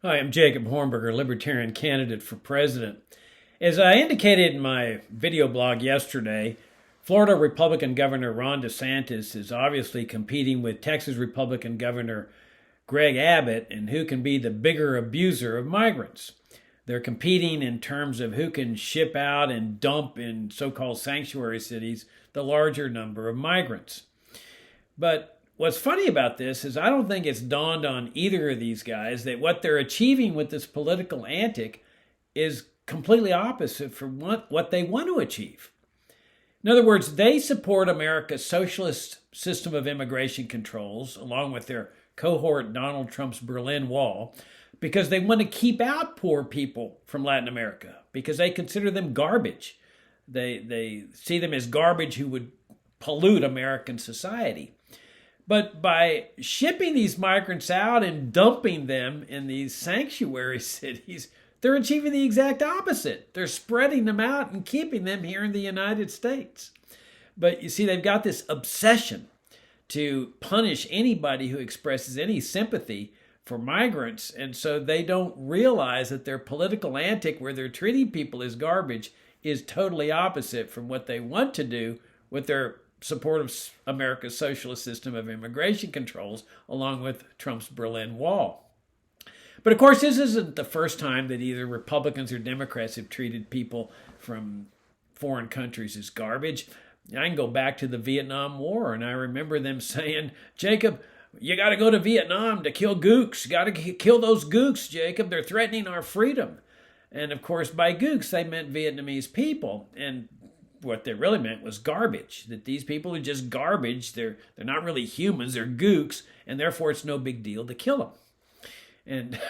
Hi, I'm Jacob Hornberger, Libertarian candidate for president. As I indicated in my video blog yesterday, Florida Republican Governor Ron DeSantis is obviously competing with Texas Republican Governor Greg Abbott in who can be the bigger abuser of migrants. They're competing in terms of who can ship out and dump in so-called sanctuary cities the larger number of migrants. But what's funny about this is I don't think it's dawned on either of these guys that what they're achieving with this political antic is completely opposite from what they want to achieve. In other words, they support America's socialist system of immigration controls, along with their cohort Donald Trump's Berlin Wall, because they want to keep out poor people from Latin America, because they consider them garbage. They see them as garbage who would pollute American society. But by shipping these migrants out and dumping them in these sanctuary cities, they're achieving the exact opposite. They're spreading them out and keeping them here in the United States. But you see, they've got this obsession to punish anybody who expresses any sympathy for migrants. And so they don't realize that their political antic, where they're treating people as garbage, is totally opposite from what they want to do with their support of America's socialist system of immigration controls, along with Trump's Berlin Wall. But of course, this isn't the first time that either Republicans or Democrats have treated people from foreign countries as garbage. I can go back to the Vietnam War, and I remember them saying, Jacob, you got to go to Vietnam to kill gooks. You got to kill those gooks, Jacob. They're threatening our freedom. And of course, by gooks, they meant Vietnamese people. And what they really meant was garbage, that these people are just garbage. They're not really humans. They're gooks, and therefore it's no big deal to kill them. And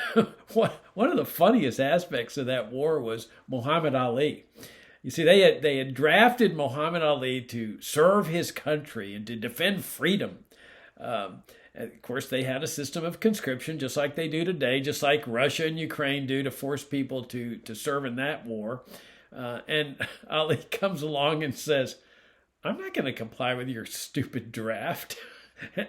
one of the funniest aspects of that war was Muhammad Ali. You see, they had drafted Muhammad Ali to serve his country and to defend freedom. Of course, they had a system of conscription, just like they do today, just like Russia and Ukraine do to force people to serve in that war. And Ali comes along and says, I'm not going to comply with your stupid draft.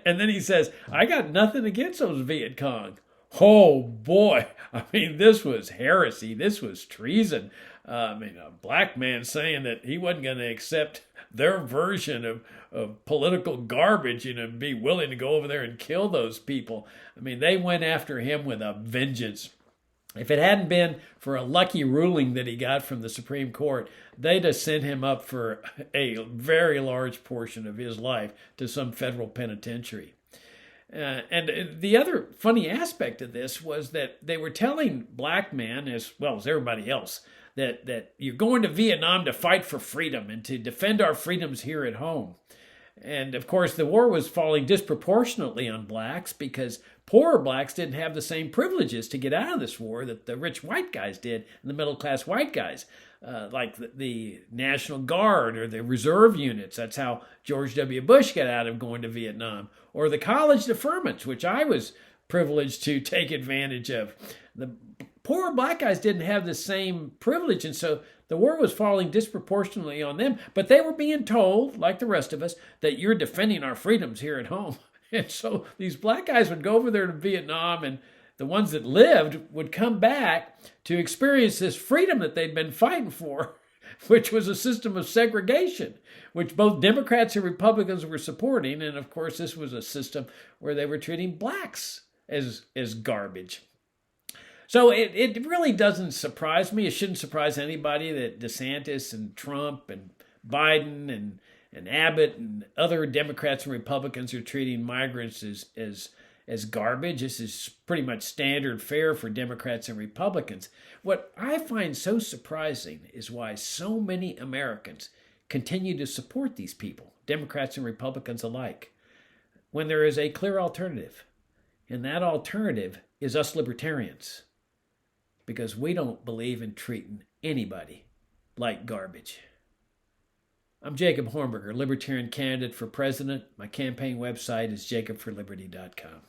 And then he says, I got nothing against those Viet Cong. Oh, boy. I mean, this was heresy. This was treason. A black man saying that he wasn't going to accept their version of political garbage and be willing to go over there and kill those people. I mean, they went after him with a vengeance. If it hadn't been for a lucky ruling that he got from the Supreme Court, they'd have sent him up for a very large portion of his life to some federal penitentiary. And the other funny aspect of this was that they were telling black men, as well as everybody else, that you're going to Vietnam to fight for freedom and to defend our freedoms here at home. And of course, the war was falling disproportionately on blacks because poorer blacks didn't have the same privileges to get out of this war that the rich white guys did and the middle-class white guys, like the National Guard or the reserve units. That's how George W. Bush got out of going to Vietnam. Or the college deferments, which I was privileged to take advantage of. The poorer black guys didn't have the same privilege, and so the war was falling disproportionately on them, but they were being told, like the rest of us, that you're defending our freedoms here at home. And so these black guys would go over there to Vietnam, and the ones that lived would come back to experience this freedom that they'd been fighting for, which was a system of segregation, which both Democrats and Republicans were supporting. And of course, this was a system where they were treating blacks as garbage. So it really doesn't surprise me. It shouldn't surprise anybody that DeSantis and Trump and Biden and Abbott and other Democrats and Republicans are treating migrants as garbage. This is pretty much standard fare for Democrats and Republicans. What I find so surprising is why so many Americans continue to support these people, Democrats and Republicans alike, when there is a clear alternative. And that alternative is us libertarians, because we don't believe in treating anybody like garbage. I'm Jacob Hornberger, Libertarian candidate for president. My campaign website is jacobforliberty.com.